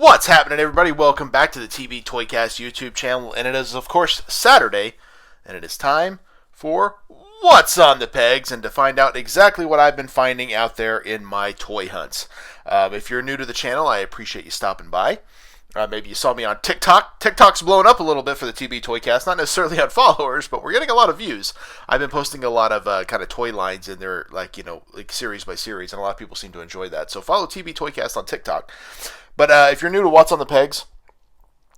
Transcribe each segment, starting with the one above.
What's happening, everybody? Welcome back to the TB Toycast YouTube channel, and it is, of course, Saturday, and it is time for What's on the Pegs, and to find out exactly what I've been finding out there in my toy hunts. If you're new to the channel, I appreciate you stopping by. Maybe you saw me on TikTok. TikTok's blown up a little bit for the TB Toycast, not necessarily on followers, but we're getting a lot of views. I've been posting a lot of kind of toy lines in there, like series by series, and a lot of people seem to enjoy that. So follow TB Toycast on TikTok. But if you're new to What's on the Pegs,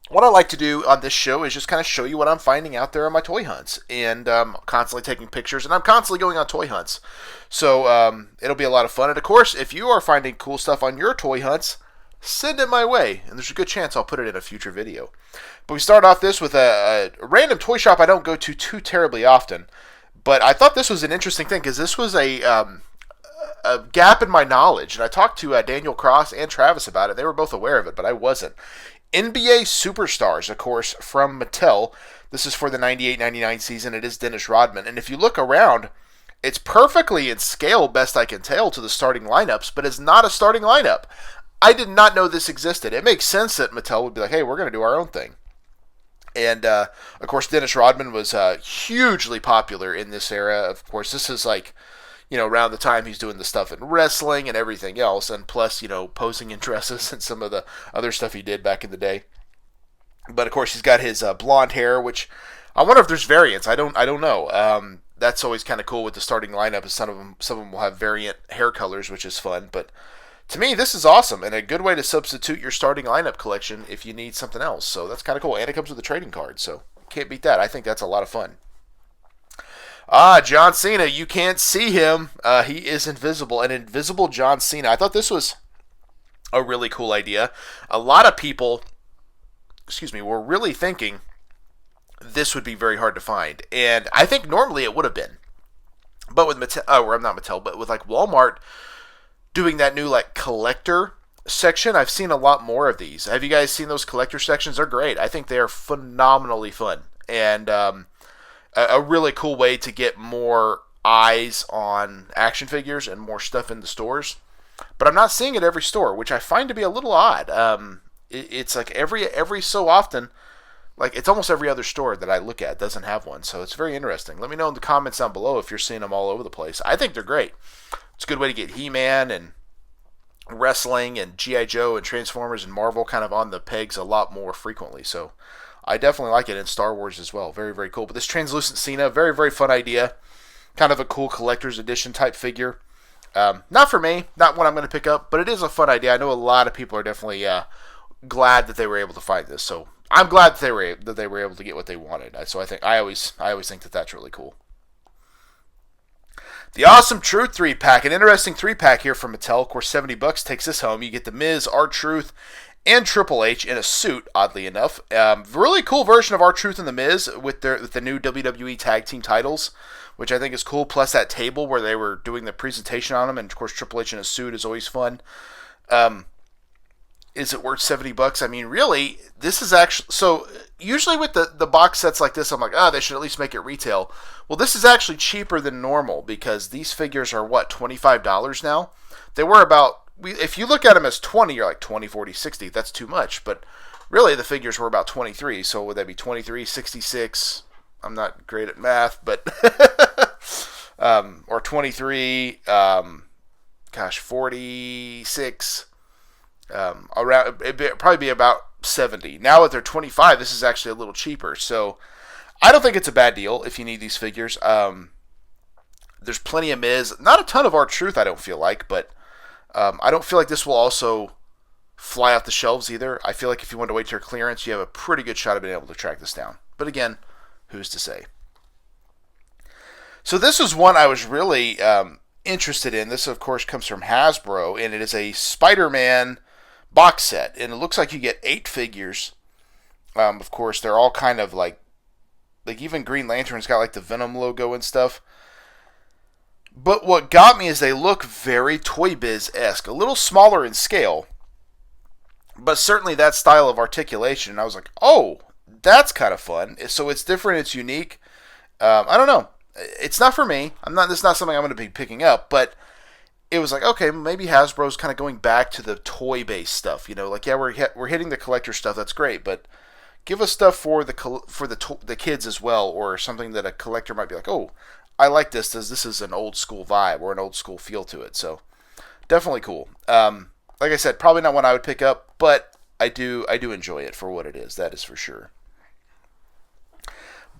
what I like to do on this show is just kind of show you what I'm finding out there on my toy hunts. And I'm constantly taking pictures, and I'm constantly going on toy hunts. So it'll be a lot of fun. And, of course, if you are finding cool stuff on your toy hunts, send it my way, and there's a good chance I'll put it in a future video. But we start off this with a random toy shop I don't go to too terribly often. But I thought this was an interesting thing because this was a gap in my knowledge, and I talked to Daniel Cross and Travis about it. They were both aware of it, but I wasn't. NBA Superstars, of course, from Mattel. This is for the 98-99 season. It is Dennis Rodman, and if you look around, it's perfectly in scale, best I can tell, to the starting lineups, but it's not a starting lineup. I did not know this existed. It makes sense that Mattel would be like, hey, we're going to do our own thing. And, of course, Dennis Rodman was hugely popular in this era. Of course, this is like, around the time he's doing the stuff in wrestling and everything else, and plus, posing in dresses and some of the other stuff he did back in the day. But, of course, he's got his blonde hair, which I wonder if there's variants. I don't know. That's always kind of cool with the starting lineup, is some of them will have variant hair colors, which is fun. But to me, this is awesome, and a good way to substitute your starting lineup collection if you need something else. So that's kind of cool. And it comes with a trading card, so can't beat that. I think that's a lot of fun. John Cena, you can't see him. He is invisible. An invisible John Cena. I thought this was a really cool idea. A lot of people, were really thinking this would be very hard to find. And I think normally it would have been. But with but with like Walmart doing that new like collector section, I've seen a lot more of these. Have you guys seen those collector sections? They're great. I think they are phenomenally fun. And, a really cool way to get more eyes on action figures and more stuff in the stores. But I'm not seeing it every store, which I find to be a little odd. It's like every so often, like it's almost every other store that I look at doesn't have one. So it's very interesting. Let me know in the comments down below if you're seeing them all over the place. I think they're great. It's a good way to get He-Man and wrestling and G.I. Joe and Transformers and Marvel kind of on the pegs a lot more frequently. So I definitely like it in Star Wars as well. Very, very cool. But this translucent Cena, very, very fun idea. Kind of a cool collector's edition type figure. Not for me, not one I'm going to pick up, but it is a fun idea. I know a lot of people are definitely glad that they were able to find this. So I'm glad that they were able to get what they wanted. So I always think that that's really cool. The Awesome Truth 3-pack, an interesting 3-pack here from Mattel. Of course, $70 takes this home. You get the Miz, R-Truth, and Triple H in a suit, oddly enough. Really cool version of R-Truth and The Miz with the new WWE Tag Team titles, which I think is cool, plus that table where they were doing the presentation on them, and of course Triple H in a suit is always fun. Is it worth $70? I mean, really, this is actually... So, usually with the box sets like this, I'm like, they should at least make it retail. Well, this is actually cheaper than normal, because these figures are, $25 now? They were about... If you look at them as 20, you're like 20, 40, 60. That's too much. But really, the figures were about 23. So would that be 23, 66? I'm not great at math, but or 23. 46. Around it'd probably be about 70. Now that they're 25, this is actually a little cheaper. So I don't think it's a bad deal if you need these figures. There's plenty of Miz. Not a ton of R-Truth, I don't feel like, but I don't feel like this will also fly off the shelves either. I feel like if you want to wait till clearance, you have a pretty good shot of being able to track this down. But again, who's to say? So this is one I was really interested in. This, of course, comes from Hasbro, and it is a Spider-Man box set. And it looks like you get 8 figures. Of course, they're all kind of like even Green Lantern's got like the Venom logo and stuff. But what got me is they look very Toy Biz-esque. A little smaller in scale, but certainly that style of articulation. And I was like, oh, that's kind of fun. So it's different, it's unique. I don't know. It's not for me. This is not something I'm going to be picking up, but it was like, okay, maybe Hasbro's kind of going back to the toy-based stuff. Like, yeah, we're hitting the collector stuff. That's great, but give us stuff for the kids as well, or something that a collector might be like, oh, I like this. This is an old school vibe or an old school feel to it. So definitely cool. Like I said, probably not one I would pick up, but I do enjoy it for what it is. That is for sure.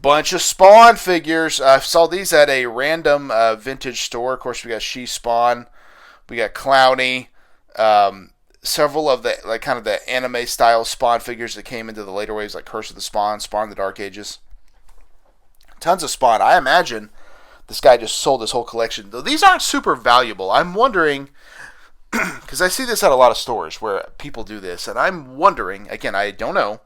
Bunch of Spawn figures. I saw these at a random vintage store. Of course, we got She-Spawn, we got Clowny, several of the kind of the anime style Spawn figures that came into the later waves, like Curse of the Spawn, Spawn the Dark Ages. Tons of Spawn. I imagine this guy just sold his whole collection. Though these aren't super valuable. I'm wondering, because I see this at a lot of stores where people do this, and I'm wondering, again, I don't know,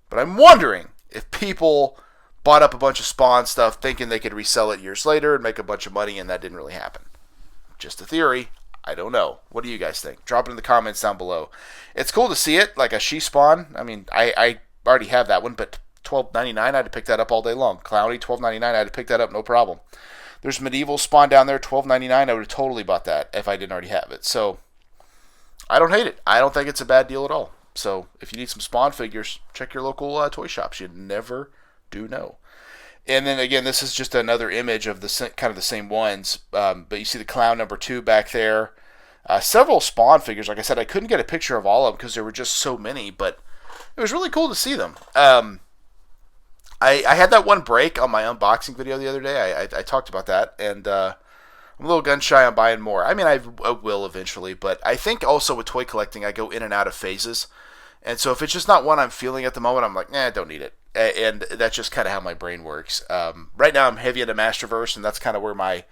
but I'm wondering if people bought up a bunch of Spawn stuff thinking they could resell it years later and make a bunch of money, and that didn't really happen. Just a theory. I don't know. What do you guys think? Drop it in the comments down below. It's cool to see it, like a She-Spawn. I mean, I already have that one, but $12.99, I had to pick that up all day long. Clowny, $12.99, I had to pick that up, no problem. There's Medieval Spawn down there, $12.99. I would have totally bought that if I didn't already have it. So, I don't hate it. I don't think it's a bad deal at all. So, if you need some Spawn figures, check your local toy shops. You never do know. And then again, this is just another image of the kind of the same ones. But you see the Clown number 2 back there. Several Spawn figures. Like I said, I couldn't get a picture of all of them because there were just so many. But it was really cool to see them. I had that one break on my unboxing video the other day. I talked about that, and I'm a little gun shy on buying more. I mean, I will eventually, but I think also with toy collecting, I go in and out of phases. And so if it's just not one I'm feeling at the moment, I'm like, I don't need it. And that's just kind of how my brain works. Right now, I'm heavy into Masterverse, and that's kind of where my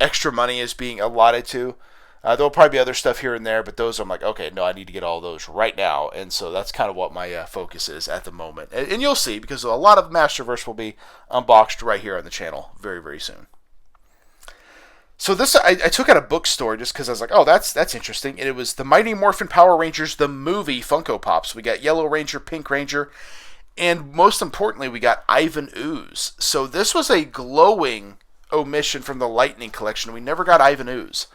extra money is being allotted to. There'll probably be other stuff here and there, but those I'm like, okay, no, I need to get all those right now. And so that's kind of what my focus is at the moment. And you'll see, because a lot of Masterverse will be unboxed right here on the channel very, very soon. So this I took at a bookstore just because I was like, oh, that's interesting. And it was the Mighty Morphin Power Rangers, the movie Funko Pops. We got Yellow Ranger, Pink Ranger, and most importantly, we got Ivan Ooze. So this was a glowing omission from the Lightning collection. We never got Ivan Ooze.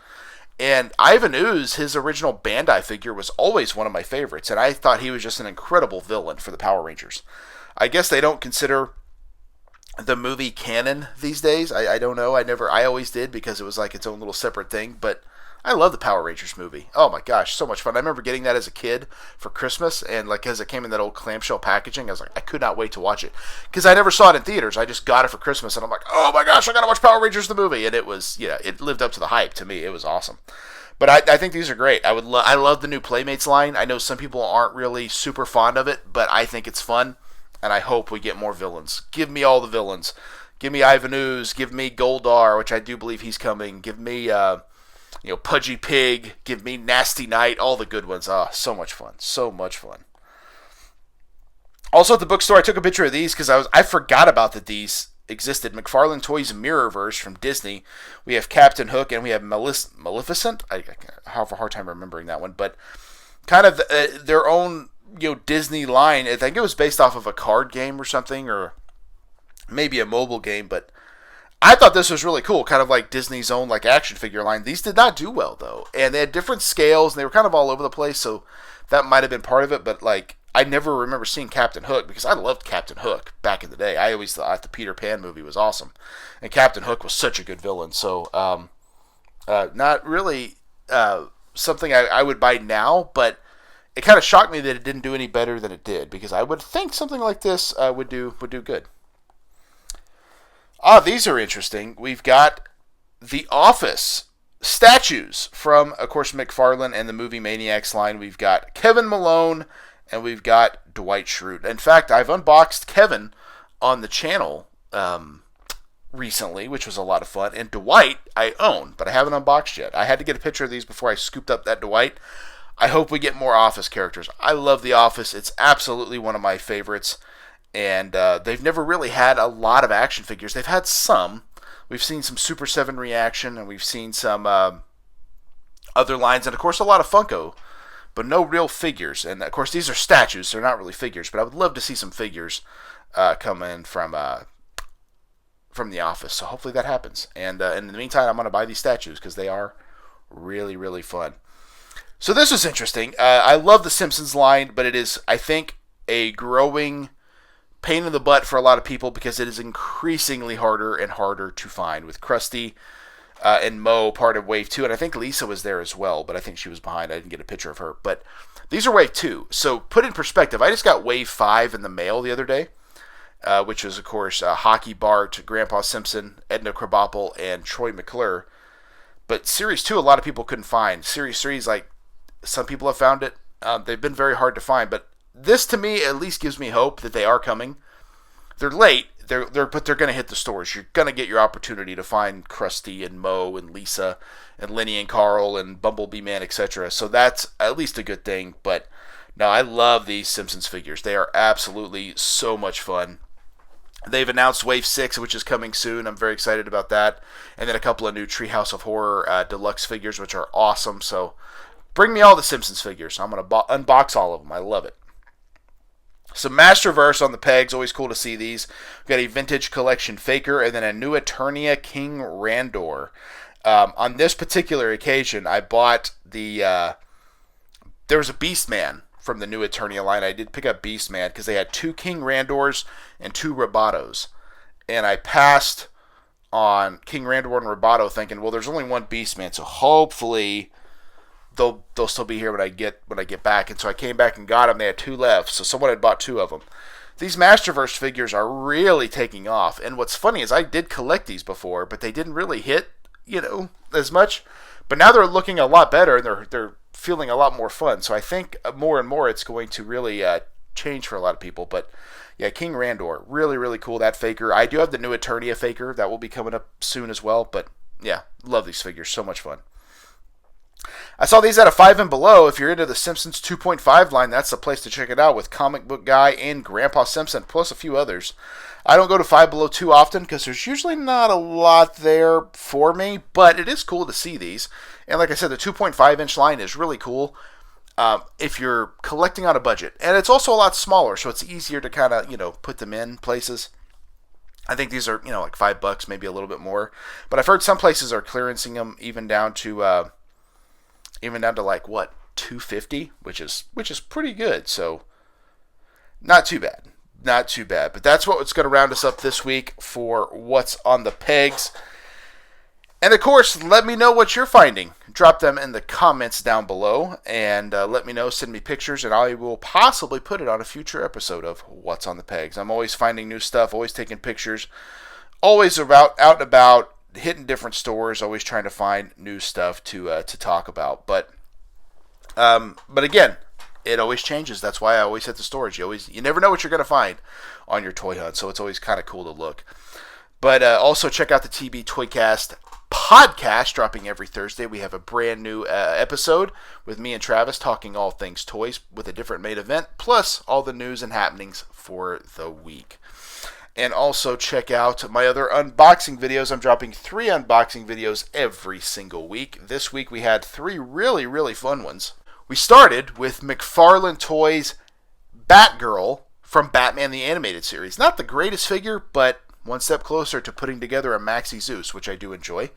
And Ivan Ooze, his original Bandai figure, was always one of my favorites, and I thought he was just an incredible villain for the Power Rangers. I guess they don't consider the movie canon these days. I don't know. I always did because it was like its own little separate thing, but I love the Power Rangers movie. Oh my gosh, so much fun. I remember getting that as a kid for Christmas, and like as it came in that old clamshell packaging, I was like, I could not wait to watch it. Because I never saw it in theaters. I just got it for Christmas, and I'm like, oh my gosh, I gotta watch Power Rangers the movie. And it was, it lived up to the hype to me. It was awesome. But I think these are great. I love the new Playmates line. I know some people aren't really super fond of it, but I think it's fun, and I hope we get more villains. Give me all the villains. Give me Ivan Ooze. Give me Goldar, which I do believe he's coming. Give me Pudgy Pig, give me Nasty Knight, all the good ones. Ah, so much fun. So much fun. Also at the bookstore, I took a picture of these because I forgot about that these existed. McFarlane Toys Mirrorverse from Disney. We have Captain Hook and we have Maleficent. I have a hard time remembering that one, but kind of their own Disney line. I think it was based off of a card game or something, or maybe a mobile game, but I thought this was really cool, kind of like Disney's own like action figure line. These did not do well though, and they had different scales, and they were kind of all over the place, so that might have been part of it. But like, I never remember seeing Captain Hook because I loved Captain Hook back in the day. I always thought the Peter Pan movie was awesome, and Captain Hook was such a good villain. So, not really something I would buy now, but it kind of shocked me that it didn't do any better than it did, because I would think something like this would do good. These are interesting. We've got The Office statues from, of course, McFarlane and the Movie Maniacs line. We've got Kevin Malone, and we've got Dwight Schrute. In fact, I've unboxed Kevin on the channel recently, which was a lot of fun. And Dwight I own, but I haven't unboxed yet. I had to get a picture of these before I scooped up that Dwight. I hope we get more Office characters. I love The Office. It's absolutely one of my favorites. And they've never really had a lot of action figures. They've had some. We've seen some Super 7 reaction, and we've seen some other lines, and of course a lot of Funko, but no real figures. And of course these are statues, so they're not really figures, but I would love to see some figures come in from The Office. So hopefully that happens. And in the meantime, I'm going to buy these statues because they are Really, really fun. So this was interesting. I love the Simpsons line, but it is, I think, a growing pain in the butt for a lot of people because it is increasingly harder and harder to find, with Krusty and Moe part of Wave 2, and I think Lisa was there as well, but I think she was behind. I didn't get a picture of her. But these are Wave 2. So put in perspective, I just got Wave 5 in the mail the other day, which was, of course, Hockey Bart, Grandpa Simpson, Edna Krabappel, and Troy McClure. But Series 2, a lot of people couldn't find. Series 3 is like, some people have found it. They've been very hard to find, but this, to me, at least gives me hope that they are coming. They're late, but they're going to hit the stores. You're going to get your opportunity to find Krusty and Moe and Lisa and Lenny and Carl and Bumblebee Man, etc. So that's at least a good thing. But no, I love these Simpsons figures. They are absolutely so much fun. They've announced Wave 6, which is coming soon. I'm very excited about that. And then a couple of new Treehouse of Horror deluxe figures, which are awesome. So bring me all the Simpsons figures. I'm going to unbox all of them. I love it. So Masterverse on the pegs, always cool to see these. We've got a Vintage Collection Faker and then a new Eternia King Randor. On this particular occasion, I bought there was a Beastman from the new Eternia line. I did pick up Beastman because they had 2 King Randors and 2 Robotos. And I passed on King Randor and Roboto thinking, well, there's only one Beastman, so hopefully they'll still be here when I get back. And so I came back and got them. They had 2 left, so someone had bought 2 of them. These Masterverse figures are really taking off. And what's funny is I did collect these before, but they didn't really hit, as much. But now they're looking a lot better, and they're feeling a lot more fun. So I think more and more it's going to really change for a lot of people. But yeah, King Randor, really, really cool, that Faker. I do have the new Eternia Faker. That will be coming up soon as well. But yeah, love these figures. So much fun. I saw these at a 5 and below. If you're into the Simpsons 2.5 line, that's the place to check it out, with Comic Book Guy and Grandpa Simpson, plus a few others. I don't go to 5 below too often because there's usually not a lot there for me, but it is cool to see these. And like I said, the 2.5 inch line is really cool if you're collecting on a budget. And it's also a lot smaller, so it's easier to kind of, put them in places. I think these are, like $5, maybe a little bit more. But I've heard some places are clearancing them even down to like what, $250, which is pretty good. So not too bad. But that's what's going to round us up this week for What's on the Pegs. And of course, let me know what you're finding. Drop them in the comments down below, and let me know. Send me pictures, and I will possibly put it on a future episode of What's on the Pegs. I'm always finding new stuff, always taking pictures, always out and about, hitting different stores, always trying to find new stuff to talk about. But again, it always changes. That's why I always hit the stores. You never know what you're going to find on your toy hunt, so it's always kind of cool to look. But also check out the TB Toycast podcast, dropping every Thursday. We have a brand new episode with me and Travis talking all things toys with a different main event, plus all the news and happenings for the week. And also check out my other unboxing videos. I'm dropping 3 unboxing videos every single week. This week we had 3 really, really fun ones. We started with McFarlane Toys' Batgirl from Batman the Animated Series. Not the greatest figure, but one step closer to putting together a Maxi Zeus, which I do enjoy.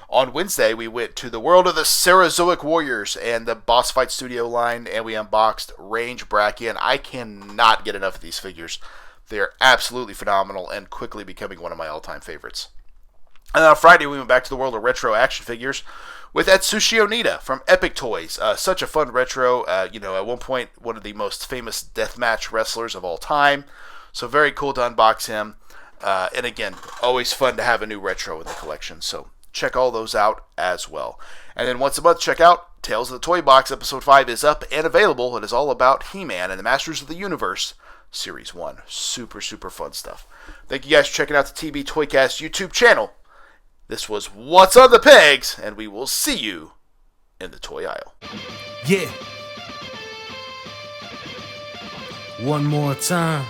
On Wednesday, we went to the world of the Cerazoic Warriors and the Boss Fight Studio line, and we unboxed Range Brachian. I cannot get enough of these figures. They are absolutely phenomenal and quickly becoming one of my all-time favorites. And then on Friday, we went back to the world of retro action figures with Atsushi Onita from Epic Toys. Such a fun retro. At one point, one of the most famous deathmatch wrestlers of all time. So very cool to unbox him. And again, always fun to have a new retro in the collection. So check all those out as well. And then once a month, check out Tales of the Toy Box. Episode 5 is up and available. It is all about He-Man and the Masters of the Universe. Series 1. Super, super fun stuff. Thank you guys for checking out the TB Toycast YouTube channel. This was What's on the Pegs, and we will see you in the toy aisle. Yeah. One more time.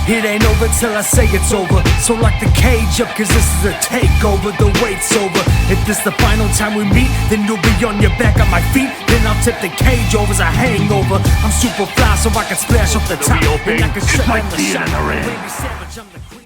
It ain't over till I say it's over. So lock the cage up, cause this is a takeover. The wait's over. If this the final time we meet, then you'll be on your back on my feet. Then I'll tip the cage over as a hangover. I'm super fly so I can splash off the top. And I can shut down the shot.